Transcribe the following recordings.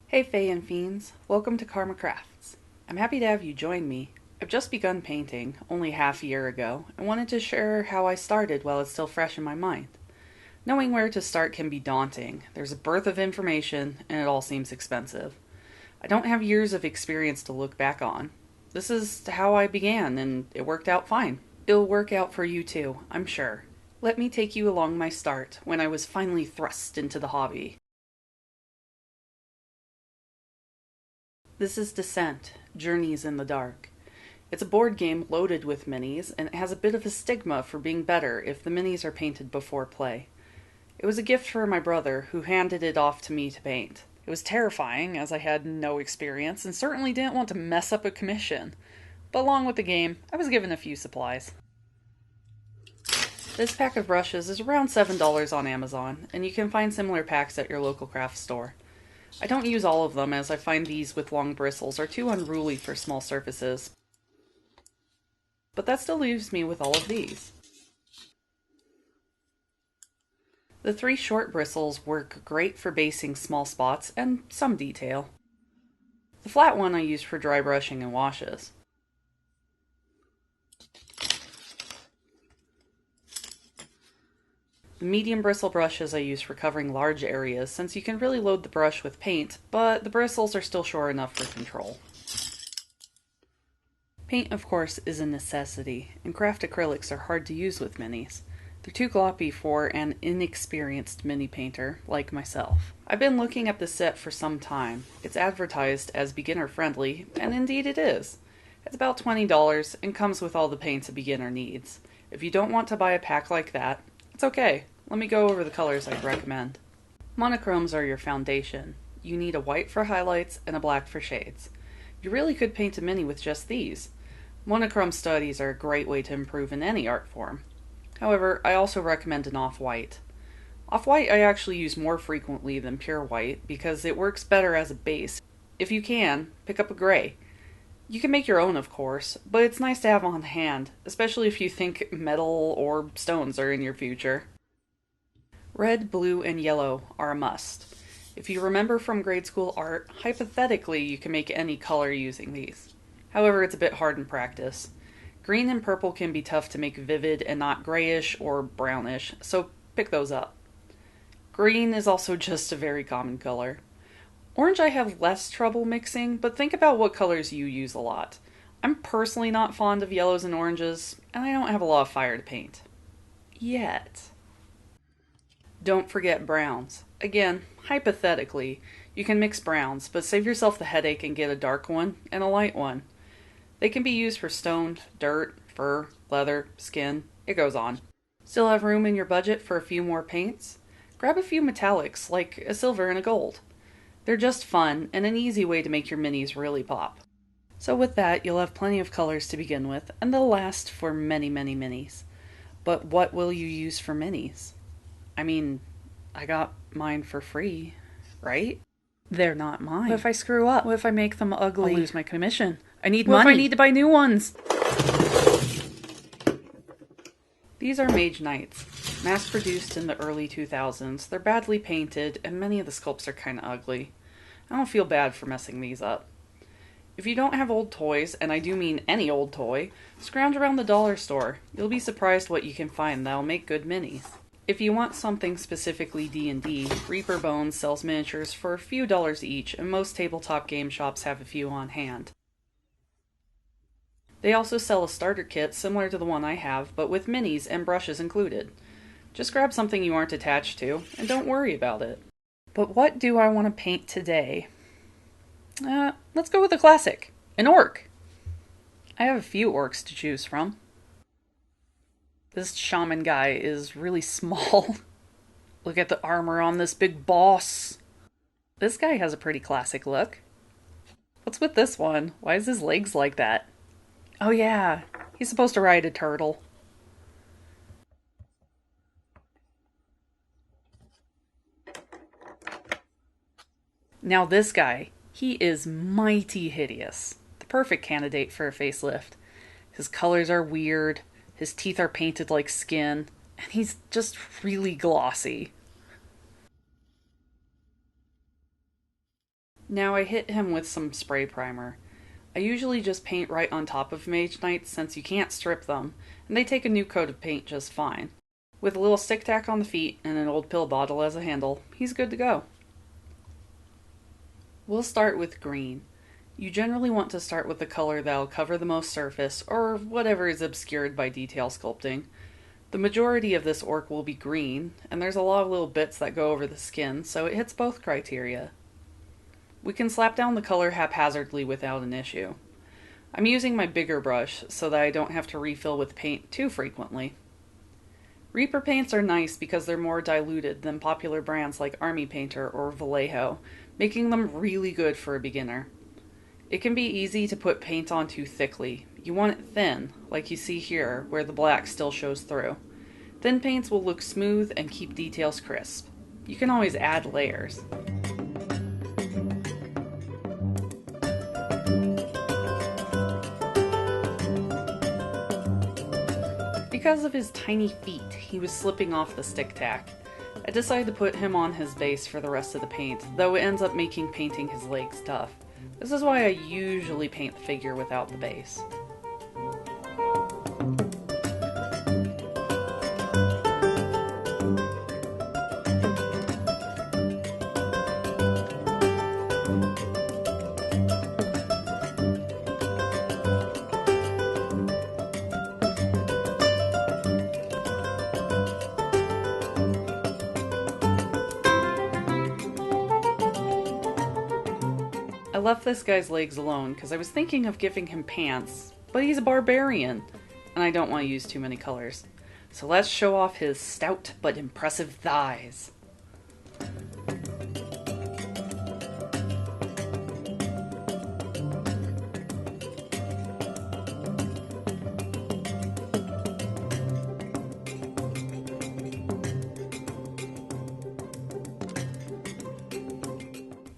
Hey Fae and Fiends, welcome to Karma Crafts. I'm happy to have you join me. I've just begun painting, only half a year ago, and wanted to share how I started while it's still fresh in my mind. Knowing where to start can be daunting. There's a dearth of information, and it all seems expensive. I don't have years of experience to look back on. This is how I began, and it worked out fine. It'll work out for you too, I'm sure. Let me take you along my start, when I was finally thrust into the hobby. This is Descent, Journeys in the Dark. It's a board game loaded with minis, and it has a bit of a stigma for being better if the minis are painted before play. It was a gift for my brother, who handed it off to me to paint. It was terrifying, as I had no experience, and certainly didn't want to mess up a commission. But along with the game, I was given a few supplies. This pack of brushes is around $7 on Amazon, and you can find similar packs at your local craft store. I don't use all of them, as I find these with long bristles are too unruly for small surfaces. But that still leaves me with all of these. The 3 short bristles work great for basing small spots and some detail. The flat one I use for dry brushing and washes. The medium bristle brushes I use for covering large areas, since you can really load the brush with paint, but the bristles are still short enough for control. Paint, of course, is a necessity, and craft acrylics are hard to use with minis. They're too gloppy for an inexperienced mini painter like myself. I've been looking at the set for some time. It's advertised as beginner friendly, and indeed it is. It's about $20 and comes with all the paints a beginner needs. If you don't want to buy a pack like that, it's okay. Let me go over the colors I'd recommend. Monochromes are your foundation. You need a white for highlights and a black for shades. You really could paint a mini with just these. Monochrome studies are a great way to improve in any art form. However, I also recommend an off-white. Off-white I actually use more frequently than pure white because it works better as a base. If you can, pick up a gray. You can make your own, of course, but it's nice to have on hand, especially if you think metal or stones are in your future. Red, blue, and yellow are a must. If you remember from grade school art, hypothetically you can make any color using these. However, it's a bit hard in practice. Green and purple can be tough to make vivid and not grayish or brownish, so pick those up. Green is also just a very common color. Orange I have less trouble mixing, but think about what colors you use a lot. I'm personally not fond of yellows and oranges, and I don't have a lot of fire to paint. Yet. Don't forget browns. Again, hypothetically, you can mix browns, but save yourself the headache and get a dark one and a light one. They can be used for stone, dirt, fur, leather, skin, it goes on. Still have room in your budget for a few more paints? Grab a few metallics, like a silver and a gold. They're just fun, and an easy way to make your minis really pop. So with that, you'll have plenty of colors to begin with, and they'll last for many, many minis. But what will you use for minis? I mean, I got mine for free, right? They're not mine. What if I screw up? What if I make them ugly? I'll lose my commission. I need What money. if I need to buy new ones? These are Mage Knights, mass-produced in the early 2000s. They're badly painted, and many of the sculpts are kinda ugly. I don't feel bad for messing these up. If you don't have old toys, and I do mean any old toy, scrounge around the dollar store. You'll be surprised what you can find that'll make good minis. If you want something specifically D&D, Reaper Bones sells miniatures for a few dollars each, and most tabletop game shops have a few on hand. They also sell a starter kit similar to the one I have, but with minis and brushes included. Just grab something you aren't attached to, and don't worry about it. But what do I want to paint today? Let's go with a classic. An orc. I have a few orcs to choose from. This shaman guy is really small. Look at the armor on this big boss. This guy has a pretty classic look. What's with this one? Why is his legs like that? Oh yeah, he's supposed to ride a turtle. Now this guy, he is mighty hideous. The perfect candidate for a facelift. His colors are weird, his teeth are painted like skin, and he's just really glossy. Now I hit him with some spray primer. I usually just paint right on top of Mage Knights since you can't strip them, and they take a new coat of paint just fine. With a little stick tack on the feet and an old pill bottle as a handle, he's good to go. We'll start with green. You generally want to start with the color that'll cover the most surface, or whatever is obscured by detail sculpting. The majority of this orc will be green, and there's a lot of little bits that go over the skin, so it hits both criteria. We can slap down the color haphazardly without an issue. I'm using my bigger brush so that I don't have to refill with paint too frequently. Reaper paints are nice because they're more diluted than popular brands like Army Painter or Vallejo, making them really good for a beginner. It can be easy to put paint on too thickly. You want it thin, like you see here, where the black still shows through. Thin paints will look smooth and keep details crisp. You can always add layers. Because of his tiny feet, he was slipping off the stick tack. I decided to put him on his base for the rest of the paint, though it ends up making painting his legs tough. This is why I usually paint the figure without the base. I left this guy's legs alone because I was thinking of giving him pants, but he's a barbarian, and I don't want to use too many colors. So let's show off his stout but impressive thighs.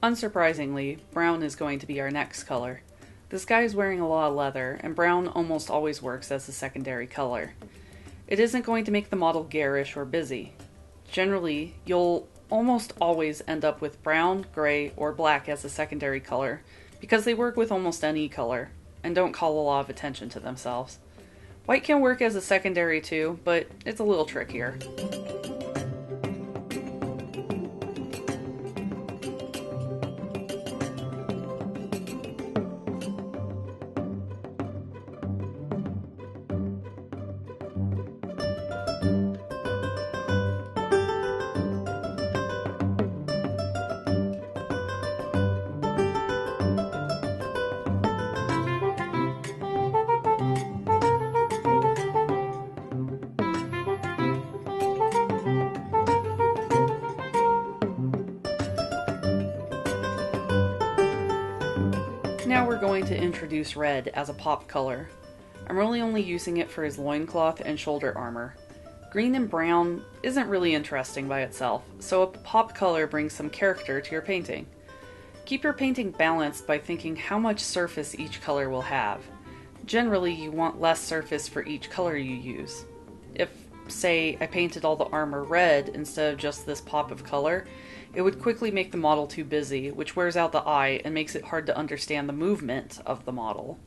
Unsurprisingly, brown is going to be our next color. This guy is wearing a lot of leather, and brown almost always works as a secondary color. It isn't going to make the model garish or busy. Generally, you'll almost always end up with brown, gray, or black as a secondary color, because they work with almost any color, and don't call a lot of attention to themselves. White can work as a secondary too, but it's a little trickier. Now we're going to introduce red as a pop color. I'm really only using it for his loincloth and shoulder armor. Green and brown isn't really interesting by itself, so a pop color brings some character to your painting. Keep your painting balanced by thinking how much surface each color will have. Generally, you want less surface for each color you use. If, say, I painted all the armor red instead of just this pop of color, it would quickly make the model too busy, which wears out the eye and makes it hard to understand the movement of the model.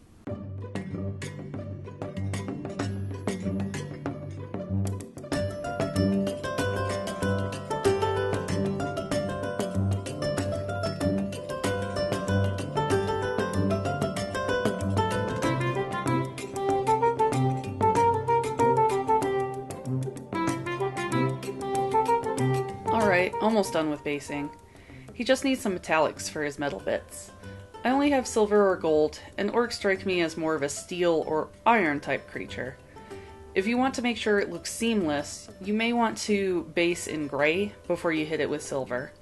Alright, almost done with basing. He just needs some metallics for his metal bits. I only have silver or gold, and orcs strike me as more of a steel or iron type creature. If you want to make sure it looks seamless, you may want to base in gray before you hit it with silver.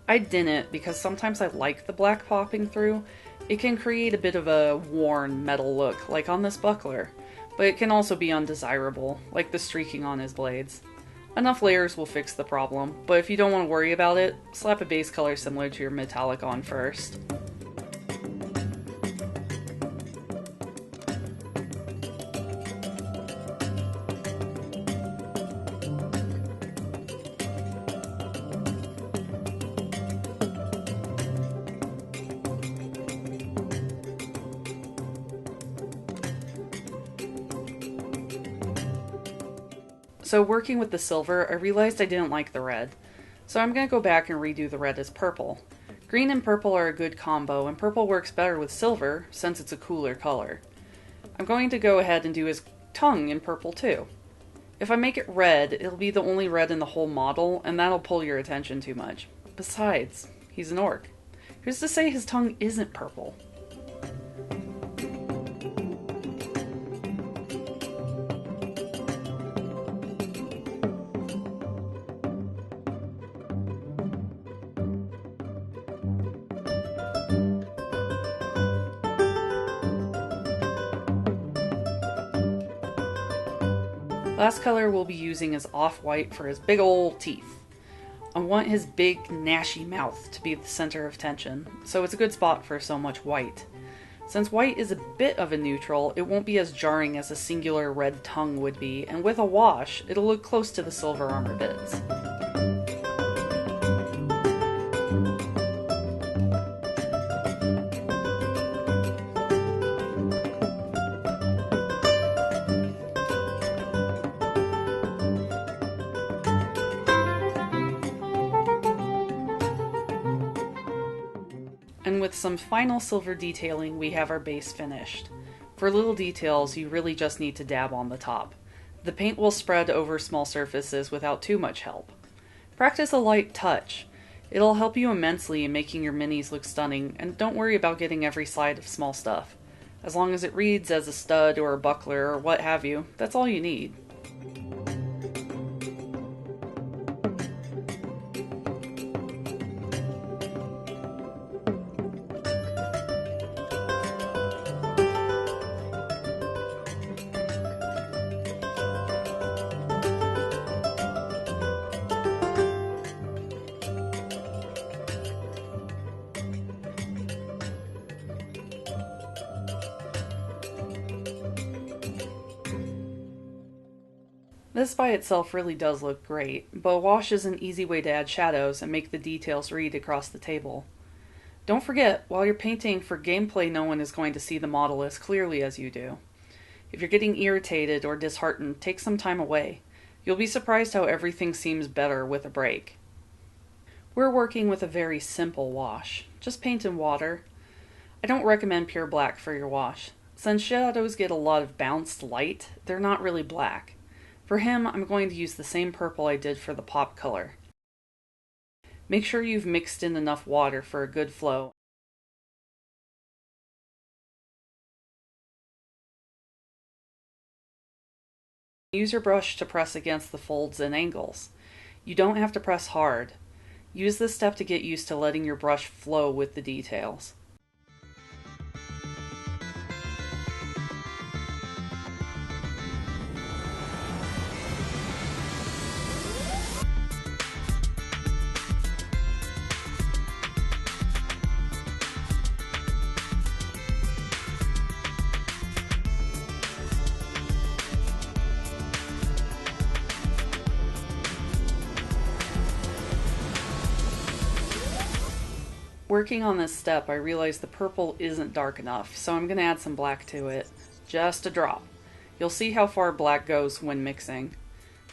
I didn't because sometimes I like the black popping through. It can create a bit of a worn metal look, like on this buckler, but it can also be undesirable, like the streaking on his blades. Enough layers will fix the problem, but if you don't want to worry about it, slap a base color similar to your metallic on first. So working with the silver, I realized I didn't like the red. So I'm going to go back and redo the red as purple. Green and purple are a good combo, and purple works better with silver since it's a cooler color. I'm going to go ahead and do his tongue in purple too. If I make it red, it'll be the only red in the whole model, and that'll pull your attention too much. Besides, he's an orc. Who's to say his tongue isn't purple? Last color we'll be using is off-white for his big old teeth. I want his big, gnashy mouth to be the center of attention, so it's a good spot for so much white. Since white is a bit of a neutral, it won't be as jarring as a singular red tongue would be, and with a wash, it'll look close to the silver armor bits. And with some final silver detailing, we have our base finished. For little details, you really just need to dab on the top. The paint will spread over small surfaces without too much help. Practice a light touch. It'll help you immensely in making your minis look stunning, and don't worry about getting every side of small stuff. As long as it reads as a stud or a buckler or what have you, that's all you need. This by itself really does look great, but a wash is an easy way to add shadows and make the details read across the table. Don't forget, while you're painting for gameplay, no one is going to see the model as clearly as you do. If you're getting irritated or disheartened, take some time away. You'll be surprised how everything seems better with a break. We're working with a very simple wash. Just paint and water. I don't recommend pure black for your wash. Since shadows get a lot of bounced light, they're not really black. For him, I'm going to use the same purple I did for the pop color. Make sure you've mixed in enough water for a good flow. Use your brush to press against the folds and angles. You don't have to press hard. Use this step to get used to letting your brush flow with the details. Working on this step, I realized the purple isn't dark enough, so I'm going to add some black to it. Just a drop. You'll see how far black goes when mixing.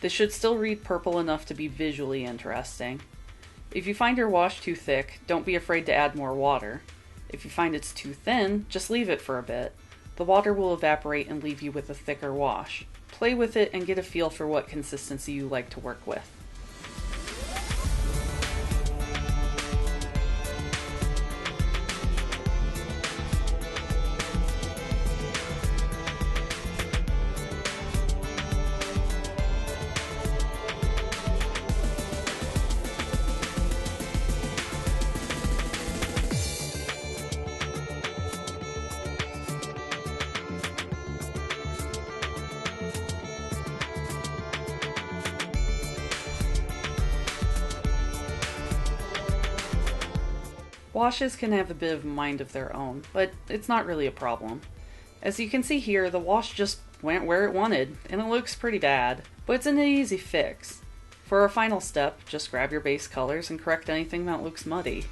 This should still read purple enough to be visually interesting. If you find your wash too thick, don't be afraid to add more water. If you find it's too thin, just leave it for a bit. The water will evaporate and leave you with a thicker wash. Play with it and get a feel for what consistency you like to work with. Washes can have a bit of a mind of their own, but it's not really a problem. As you can see here, the wash just went where it wanted, and it looks pretty bad, but it's an easy fix. For our final step, just grab your base colors and correct anything that looks muddy.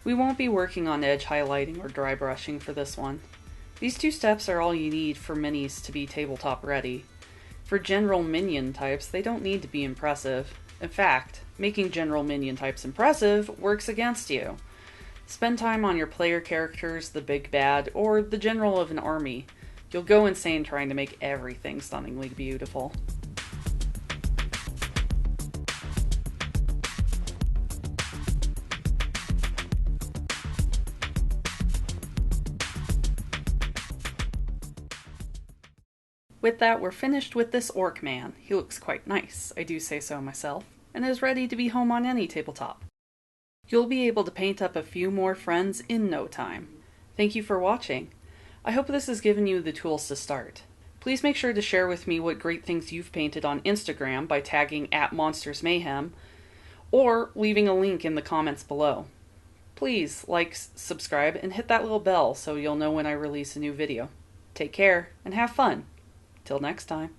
We won't be working on edge highlighting or dry brushing for this one. These 2 steps are all you need for minis to be tabletop ready. For general minion types, they don't need to be impressive. In fact, making general minion types impressive works against you. Spend time on your player characters, the big bad, or the general of an army. You'll go insane trying to make everything stunningly beautiful. With that, we're finished with this orc man. He looks quite nice, I do say so myself, and is ready to be home on any tabletop. You'll be able to paint up a few more friends in no time. Thank you for watching. I hope this has given you the tools to start. Please make sure to share with me what great things you've painted on Instagram by tagging @MonstersMayhem, or leaving a link in the comments below. Please like, subscribe, and hit that little bell so you'll know when I release a new video. Take care, and have fun! Till next time.